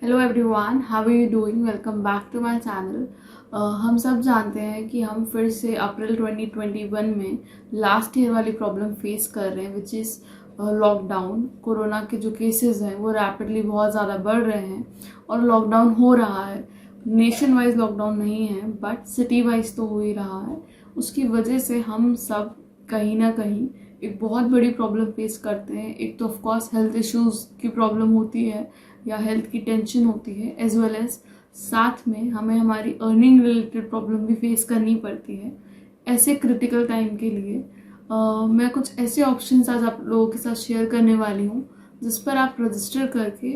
Hello everyone, how are you doing? Welcome back to my channel. हम सब जानते हैं कि हम फिर से अप्रैल 2021 में लास्ट ईयर वाली प्रॉब्लम फेस कर रहे हैं, विच इज़ लॉकडाउन। कोरोना के जो केसेस हैं वो रैपिडली बहुत ज़्यादा बढ़ रहे हैं और लॉकडाउन हो रहा है। नेशन वाइज लॉकडाउन नहीं है बट सिटी वाइज तो हो ही रहा है। उसकी वजह से हम सब कहीं ना कहीं एक बहुत बड़ी प्रॉब्लम फेस करते हैं। एक तो ऑफकोर्स हेल्थ इश्यूज की प्रॉब्लम होती है या हेल्थ की टेंशन होती है, एज वेल एज साथ में हमें हमारी अर्निंग रिलेटेड प्रॉब्लम भी फेस करनी पड़ती है। ऐसे क्रिटिकल टाइम के लिए मैं कुछ ऐसे ऑप्शंस आज आप लोगों के साथ शेयर करने वाली हूँ जिस पर आप रजिस्टर करके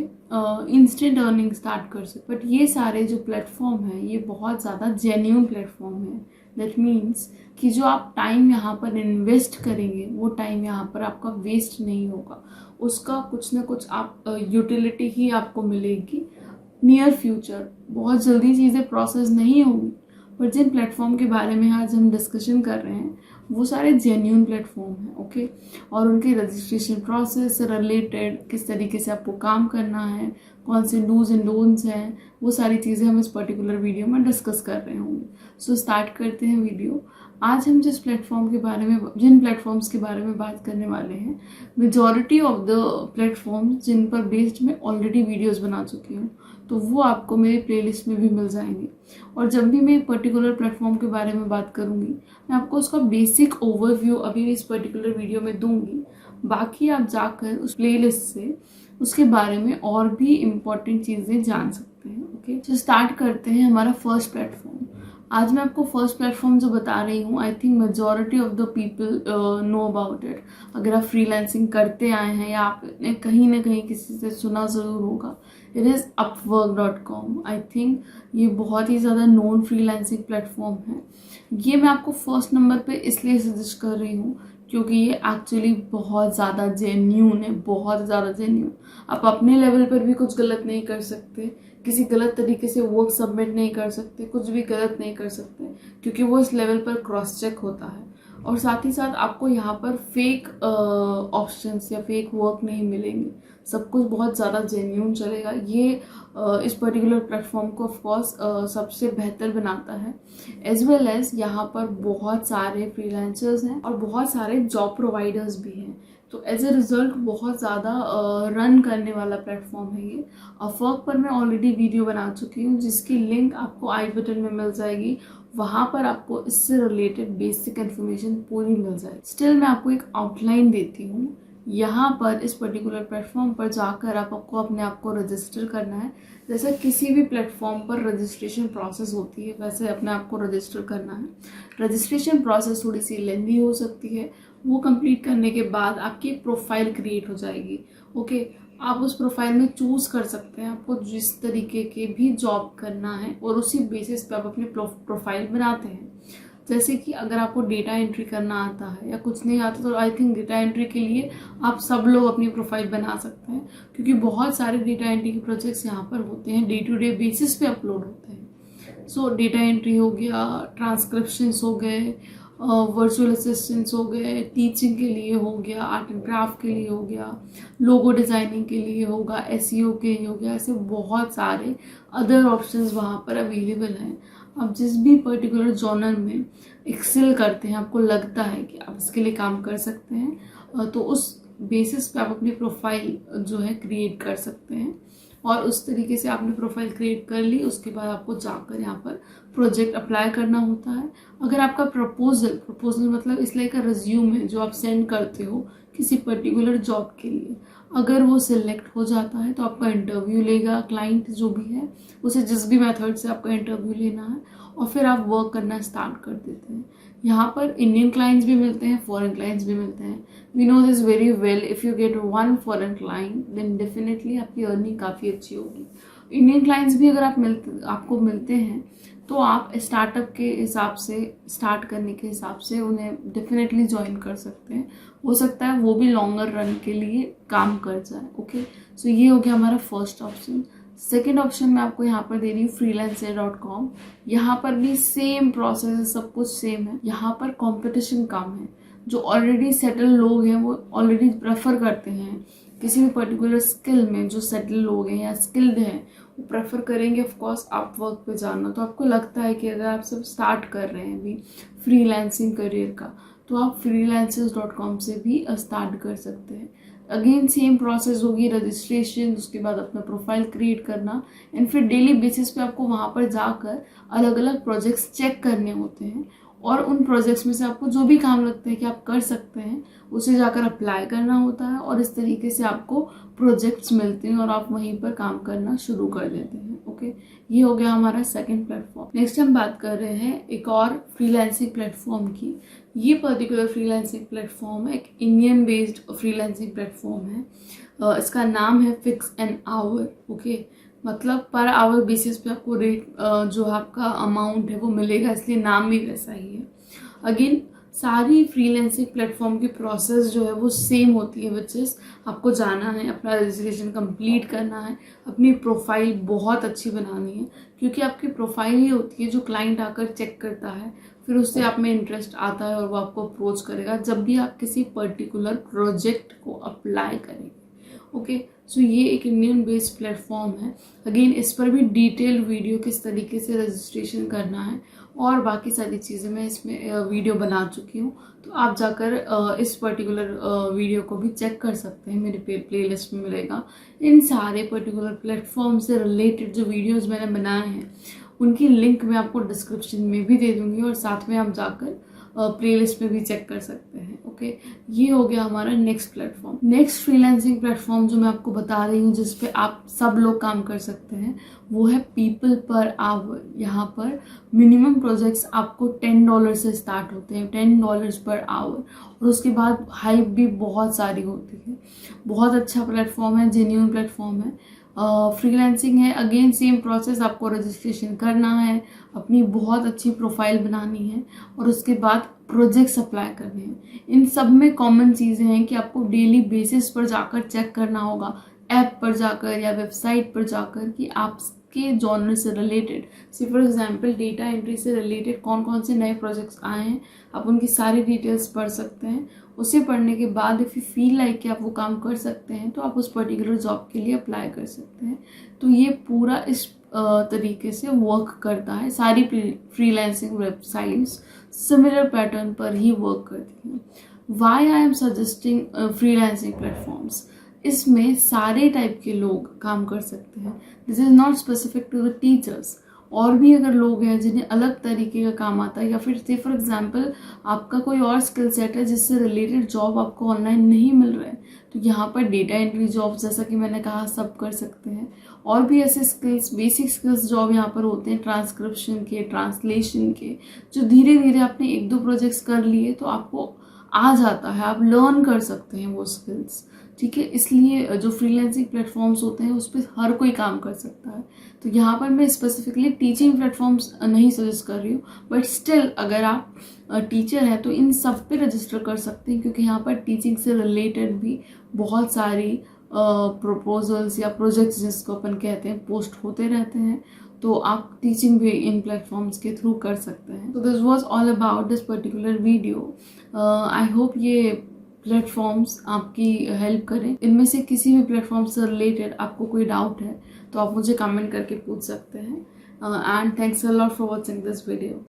इंस्टेंट अर्निंग स्टार्ट कर सकते। बट ये सारे जो प्लेटफॉर्म हैं ये बहुत ज़्यादा जेन्युइन प्लेटफॉर्म है। दैट मीन्स कि जो आप टाइम यहाँ पर इन्वेस्ट करेंगे वो टाइम यहाँ पर आपका वेस्ट नहीं होगा, उसका कुछ ना कुछ आप यूटिलिटी ही आपको मिलेगी नियर फ्यूचर। बहुत जल्दी चीज़ें प्रोसेस नहीं होंगी, पर जिन प्लेटफॉर्म के बारे में आज हम डिस्कशन कर रहे हैं वो सारे जेन्युइन प्लेटफॉर्म हैं, ओके। और उनके रजिस्ट्रेशन प्रोसेस से रिलेटेड किस तरीके से आपको काम करना है, कौन से डूज एंड डोंट्स हैं, वो सारी चीज़ें हम इस पर्टिकुलर वीडियो में डिस्कस कर रहे होंगे। सो स्टार्ट करते हैं वीडियो। आज हम जिस प्लेटफॉर्म के बारे में, जिन प्लेटफॉर्म्स के बारे में बात करने वाले हैं, मेजॉरिटी ऑफ द प्लेटफॉर्म्स जिन पर बेस्ड मैं ऑलरेडी वीडियोस बना चुकी हूँ, तो वो आपको मेरी प्लेलिस्ट में भी मिल जाएंगे। और जब भी मैं एक पर्टिकुलर प्लेटफॉर्म के बारे में बात करूँगी मैं आपको उसका बेसिक ओवरव्यू अभी इस पर्टिकुलर वीडियो में दूंगी। बाकी आप जाकर उस प्लेलिस्ट से उसके बारे में और भी इम्पॉर्टेंट चीज़ें जान सकते हैं, ओके। तो स्टार्ट करते हैं हमारा फर्स्ट प्लेटफॉर्म। आज मैं आपको फर्स्ट प्लेटफॉर्म जो बता रही हूँ, I think majority of the people know about it. अगर आप फ्रीलांसिंग करते आए हैं या आपने कहीं ना कहीं किसी से सुना ज़रूर होगा, it is upwork.com। I think ये बहुत ही ज़्यादा नोन फ्रीलांसिंग प्लेटफॉर्म है। ये मैं आपको फर्स्ट नंबर पे इसलिए सजेस्ट कर रही हूँ क्योंकि ये एक्चुअली बहुत ज़्यादा जेन्यून है, बहुत ज़्यादा जेन्यून। आप अपने लेवल पर भी कुछ गलत नहीं कर सकते, किसी गलत तरीके से वर्क सबमिट नहीं कर सकते, कुछ भी गलत नहीं कर सकते, क्योंकि वो इस लेवल पर क्रॉस चेक होता है। और साथ ही साथ आपको यहाँ पर फेक ऑप्शंस या फेक वर्क नहीं मिलेंगे, सब कुछ बहुत ज़्यादा जेन्यून चलेगा। ये इस पर्टिकुलर प्लेटफॉर्म को ऑफकोर्स सबसे बेहतर बनाता है। एज वेल एज यहाँ पर बहुत सारे फ्रीलांसर्स हैं और बहुत सारे जॉब प्रोवाइडर्स भी हैं, तो एज ए रिजल्ट बहुत ज़्यादा रन करने वाला प्लेटफॉर्म है ये। अपवर्क पर मैं ऑलरेडी वीडियो बना चुकी हूँ जिसकी लिंक आपको आई बटन में मिल जाएगी। वहाँ पर आपको इससे रिलेटेड बेसिक इन्फॉर्मेशन पूरी मिल जाएगी। स्टिल मैं आपको एक आउटलाइन देती हूँ। यहाँ पर इस पर्टिकुलर प्लेटफॉर्म पर जाकर आपको अपने आप को रजिस्टर करना है। जैसे किसी भी प्लेटफॉर्म पर रजिस्ट्रेशन प्रोसेस होती है वैसे अपने आप को रजिस्टर करना है। रजिस्ट्रेशन प्रोसेस थोड़ी सी लेंदी हो सकती है। वो कंप्लीट करने के बाद आपकी एक प्रोफाइल क्रिएट हो जाएगी, ओके। आप उस प्रोफाइल में चूज कर सकते हैं आपको जिस तरीके के भी जॉब करना है और उसी बेसिस पे आप अपनी प्रोफाइल बनाते हैं। जैसे कि अगर आपको डेटा एंट्री करना आता है या कुछ नहीं आता तो आई थिंक डेटा एंट्री के लिए आप सब लोग अपनी प्रोफाइल बना सकते हैं, क्योंकि बहुत सारे डेटा एंट्री के प्रोजेक्ट्स यहाँ पर होते हैं, डे टू डे बेसिस पे अपलोड होते हैं। सो डेटा एंट्री हो गया, ट्रांसक्रिप्शंस हो गए, वर्चुअल असिस्टेंट्स हो गए, टीचिंग के लिए हो गया, आर्ट एंड क्राफ्ट के लिए हो गया, लोगो डिज़ाइनिंग के लिए होगा, एसईओ के लिए हो गया। ऐसे बहुत सारे अदर ऑप्शंस वहाँ पर अवेलेबल हैं। आप जिस भी पर्टिकुलर जॉनर में एक्सेल करते हैं, आपको लगता है कि आप इसके लिए काम कर सकते हैं, तो उस बेसिस पे आप अपनी प्रोफाइल जो है क्रिएट कर सकते हैं। और उस तरीके से आपने प्रोफाइल क्रिएट कर ली, उसके बाद आपको जाकर यहाँ पर प्रोजेक्ट अप्लाई करना होता है। अगर आपका प्रपोजल मतलब इसलिए का रिज्यूम है जो आप सेंड करते हो किसी पर्टिकुलर जॉब के लिए, अगर वो सिलेक्ट हो जाता है तो आपका इंटरव्यू लेगा क्लाइंट जो भी है, उसे जिस भी मेथड से आपका इंटरव्यू लेना है, और फिर आप वर्क करना स्टार्ट कर देते हैं। यहाँ पर इंडियन क्लाइंट्स भी मिलते हैं, फॉरेन क्लाइंट्स भी मिलते हैं। We know this very well, if you get one foreign client then definitely आपकी अर्निंग काफ़ी अच्छी होगी। इंडियन क्लाइंट्स भी अगर आपको मिलते हैं तो आप स्टार्टअप के हिसाब से, स्टार्ट करने के हिसाब से उन्हें डेफिनेटली ज्वाइन कर सकते हैं। हो सकता है वो भी लॉन्गर रन के लिए काम कर जाए, ओके। सो ये हो गया हमारा फर्स्ट ऑप्शन। सेकेंड ऑप्शन मैं आपको यहाँ पर दे रही हूँ freelancer.com। यहाँ पर भी सेम प्रोसेस है, सब कुछ सेम है। यहाँ पर कंपटीशन कम है, जो ऑलरेडी सेटल लोग हैं वो ऑलरेडी प्रेफर करते हैं किसी भी पर्टिकुलर स्किल में। जो सेटल लोग हैं या स्किल्ड हैं वो प्रेफर करेंगे ऑफ कोर्स अपवर्क पे जाना। तो आपको लगता है कि अगर आप सब स्टार्ट कर रहे हैं अभी फ्रीलांसिंग करियर का, तो आप freelancers.com से भी स्टार्ट कर सकते हैं। अगेन सेम प्रोसेस होगी, रजिस्ट्रेशन, उसके बाद अपना प्रोफाइल क्रिएट करना, एंड फिर डेली बेसिस पे आपको वहाँ पर जाकर अलग अलग प्रोजेक्ट्स चेक करने होते हैं, और उन प्रोजेक्ट्स में से आपको जो भी काम लगता है कि आप कर सकते हैं उसे जाकर अप्लाई करना होता है, और इस तरीके से आपको प्रोजेक्ट्स मिलते हैं और आप वहीं पर काम करना शुरू कर देते हैं। ओके, ये हो गया हमारा सेकंड प्लेटफॉर्म। नेक्स्ट हम बात कर रहे हैं एक और फ्रीलांसिंग प्लेटफॉर्म की। ये पर्टिकुलर फ्रीलांसिंग प्लेटफॉर्म है, एक इंडियन बेस्ड फ्रीलांसिंग प्लेटफॉर्म है। इसका नाम है फिक्स एन आवर। ओके, मतलब पर आवर बेसिस पे आपको रेट जो आपका अमाउंट है वो मिलेगा, इसलिए नाम भी वैसा ही है। अगेन सारी फ्रीलांसिंग प्लेटफॉर्म की प्रोसेस जो है वो सेम होती है, विच इज़ आपको जाना है, अपना रजिस्ट्रेशन कंप्लीट करना है, अपनी प्रोफाइल बहुत अच्छी बनानी है, क्योंकि आपकी प्रोफाइल ही होती है जो क्लाइंट आकर चेक करता है, फिर उससे आप में इंटरेस्ट आता है और वो आपको अप्रोच करेगा जब भी आप किसी पर्टिकुलर प्रोजेक्ट को अप्लाई करेंगे। ओके, सो ये एक इंडियन बेस्ड प्लेटफॉर्म है। अगेन इस पर भी डिटेल वीडियो किस तरीके से रजिस्ट्रेशन करना है और बाकी सारी चीज़ें मैं इसमें वीडियो बना चुकी हूँ, तो आप जाकर इस पर्टिकुलर वीडियो को भी चेक कर सकते हैं, मेरे प्लेलिस्ट में मिलेगा। इन सारे पर्टिकुलर प्लेटफॉर्म से रिलेटेड जो वीडियोस मैंने बनाए हैं उनकी लिंक मैं आपको डिस्क्रिप्शन में भी दे दूँगी, और साथ में आप जाकर प्लेलिस्ट में भी चेक कर सकते हैं। ओके, ये हो गया हमारा next platform. Next freelancing platform जो मैं आपको बता रही हूँ जिस पे आप सब लोग काम कर सकते हैं, वो है पीपल पर आवर। यहाँ पर मिनिमम प्रोजेक्ट्स आपको $10 से स्टार्ट होते हैं, $10 पर आवर, और उसके बाद हाइप भी बहुत सारी होती है। बहुत अच्छा प्लेटफॉर्म है, जेन्युइन प्लेटफॉर्म है। फ्रीलांसिंग है, अगेन सेम प्रोसेस, आपको रजिस्ट्रेशन करना है, अपनी बहुत अच्छी प्रोफाइल बनानी है, और उसके बाद प्रोजेक्ट्स अप्लाई करने हैं। इन सब में कॉमन चीज़ें हैं कि आपको डेली बेसिस पर जाकर चेक करना होगा, ऐप पर जाकर या वेबसाइट पर जाकर, कि आपके जॉनर से रिलेटेड, से फॉर एग्जांपल डेटा एंट्री से रिलेटेड कौन कौन से नए प्रोजेक्ट्स आए हैं, आप उनकी सारी डिटेल्स पढ़ सकते हैं। उसे पढ़ने के बाद इफ़ यू फील लाइक कि आप वो काम कर सकते हैं तो आप उस पर्टिकुलर जॉब के लिए अप्लाई कर सकते हैं। तो ये पूरा इस तरीके से वर्क करता है। सारी फ्रीलांसिंग वेबसाइट्स सिमिलर पैटर्न पर ही वर्क करती हैं। Why I am suggesting freelancing platforms, इसमें सारे टाइप के लोग काम कर सकते हैं। This is not specific to the teachers. और भी अगर लोग हैं जिन्हें अलग तरीके का काम आता है, या फिर से फॉर एग्जांपल आपका कोई और स्किल सेट है जिससे रिलेटेड जॉब आपको ऑनलाइन नहीं मिल रहा है, तो यहाँ पर डेटा एंट्री जॉब जैसा कि मैंने कहा सब कर सकते हैं। और भी ऐसे स्किल्स, बेसिक स्किल्स जॉब यहाँ पर होते हैं, ट्रांसक्रिप्शन के, ट्रांसलेशन के, जो धीरे धीरे आपने 1-2 प्रोजेक्ट्स कर लिए तो आपको आ जाता है, आप लर्न कर सकते हैं वो स्किल्स। ठीक है, इसलिए जो फ्रीलांसिंग प्लेटफॉर्म्स होते हैं उस पर हर कोई काम कर सकता है। तो यहाँ पर मैं स्पेसिफिकली टीचिंग प्लेटफॉर्म्स नहीं सजेस्ट कर रही हूँ, बट स्टिल अगर आप टीचर हैं तो इन सब पे रजिस्टर कर सकते हैं, क्योंकि यहाँ पर टीचिंग से रिलेटेड भी बहुत सारी प्रपोजल्स या प्रोजेक्ट्स जिसको अपन कहते हैं पोस्ट होते रहते हैं, तो आप टीचिंग भी इन प्लेटफॉर्म्स के थ्रू कर सकते हैं। तो this was all about this particular video. I hope ये प्लेटफॉर्म्स आपकी हेल्प करें। इनमें से किसी भी प्लेटफॉर्म से रिलेटेड आपको कोई डाउट है तो आप मुझे कमेंट करके पूछ सकते हैं। And thanks a lot for watching this video.